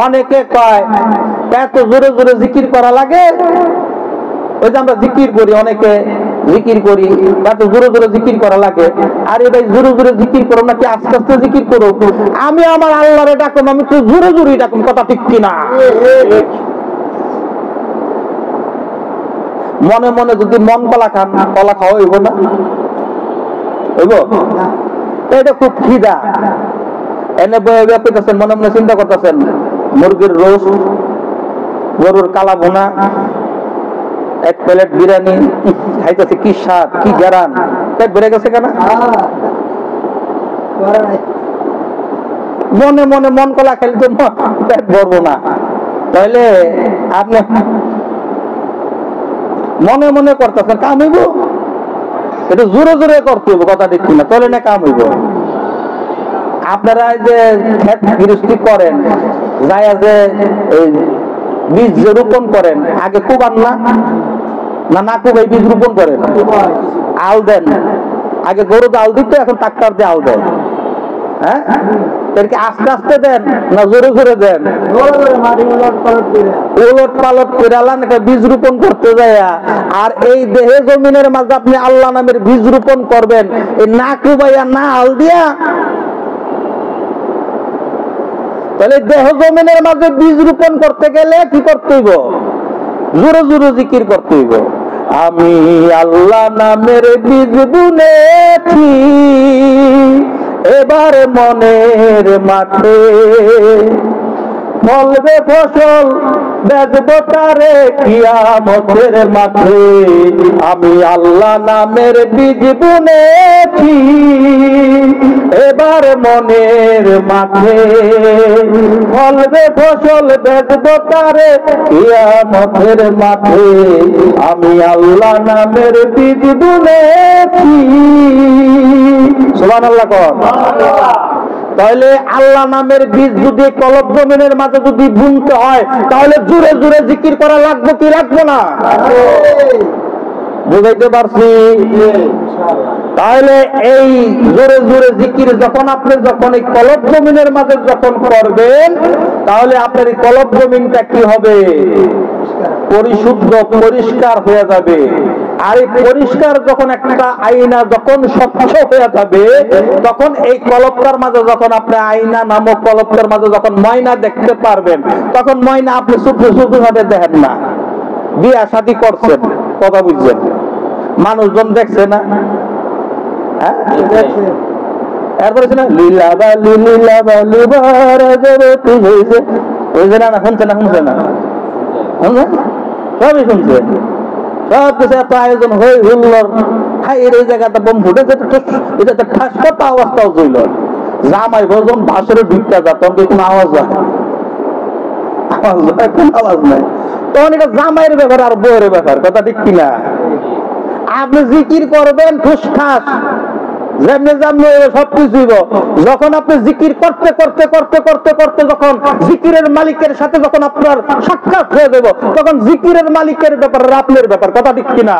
অনেকে কয় এত জোরে জোরে জিকির করা লাগে। ওই যে আমরা জিকির করি, অনেকে জিকির করি, এত জোরে জোরে জিকির করা লাগে। আরে ভাই জোরে জোরে জিকির করো নাকি আস্তে আস্তে জিকির করো? আমি আমার আল্লাহরে ডাকুম, আমি তো জোরে জোরে ডাকুম, কথা ঠিক কিনা? মনে মনে যদি মন কলা খান, কলা খাওয়া হইব না? হইব? এটা খুব খিদা, এনে বয়ে করতেছেন, মনে মনে চিন্তা করতেছেন মুরগির রোস্ট, গরুর কালা ভুনা, এক প্লেট বিরিয়ানি খাইতেছে, কি স্বাদ, কি গ্যারান, পেট ভরে গেছে কেন? মনে মনে মন কলা খাইলে তো পেট ভরবো না। তাহলে আপনি মনে মনে করতেছেন, কাম হইব? এটা জোরে জোরে করতে হইব, কথা ঠিক কিনা? তাহলে না কাম হইব। আপনারা যে ক্ষেত গৃহস্থী করেন, যায় যে বীজ যে রোপণ করেন, আগে কুবান না না কুবাই বীজ রোপণ করেন? আল দেন, আগে গরু আল দিত, এখন ট্রাক্টর দিয়ে আল দেন। হ্যাঁ, আস্তে আস্তে দেন না জোরে জোরে দেন? উলট পালট করে আল্লাহ বীজ রোপণ করতে যায়। আর এই দেহে জমিনের মাঝে আপনি আল্লাহ নামের বীজ রোপণ করবেন, এই না কুবাইয়া না আল দিয়া। তাহলে দেহ জমিনের মাঝে বীজ রোপণ করতে গেলে কি করতে হইব? জোরে জোরে জিকির করতে হইব। আমি আল্লাহ নামের বীজ বুনেছি এবার মনের মাঠে, ফলবে ফসল বেচবো তারে কিয়ামতের মাঠে। আমি আল্লাহ নামের বীজ বুনেছি এবার মনের মাঠে, ফলবে ফসল বেচবো তারে কিয়ামতের মাঠে। আমি আল্লাহ নামের বীজ বুনেছি। সুবহানাল্লাহ কর। তাহলে আল্লাহ নামের বীজ যদি কলব জমিনের মাঝে যদি বুনতে হয়, তাহলে জোরে জোরে জিকির করা লাগবে কি লাগবে না? বুঝাইতে পারছি? তাহলে এই জোরে জোরে জিকির যখন আপনি যখন এই কলব জমিনের মাঝে যখন করবেন, তাহলে আপনার এই কলব জমিনটা কি হবে? পরিশুদ্ধ, পরিষ্কার হয়ে যাবে। আর এই পরিষ্কার যখন একটা আয়না যখন স্বচ্ছ হয়ে যাবে, তখন এই কলবটার মাঝে যখন আপনি আয়না নামক কলবটার মাঝে যখন ময়না দেখতে পারবেন, তখন ময়না আপনি শুধু শুধু ভাবে দেখেন না। বিয়া শাদী করছেন, কথা বুঝছেন, মানুষজন দেখছে না? হ্যাঁ, এরপরে না লীলাবালি লীলাবালি ওই যে না শুনছে না, শুনছে না, সবই শুনছে, সব কিছু এত আয়োজন হয়ে হুল্লোর, এই জায়গাটা বোম ফুটেছে, এটা ঠাস কত আওয়াজটাও চইল। জামাই ভোজন ভাসরে ঢুকতে যা, তখন কোনো আওয়াজ হয়? আওয়াজ হয়? কোন আওয়াজ নাই। তখন এটা জামাইয়ের ব্যাপার আর বউয়ের ব্যাপার, কথা ঠিক কিনা? আপনি জিকির করবেন ঠুসঠাস, যেমনি যেমনি সবকিছু। যখন আপনি জিকির করতে করতে করতে করতে করতে যখন জিকিরের মালিকের সাথে যখন আপনার সাক্ষাৎ হয়ে যাব, তখন জিকিরের মালিকের ব্যাপার আপনার ব্যাপার, কথা ঠিক কিনা?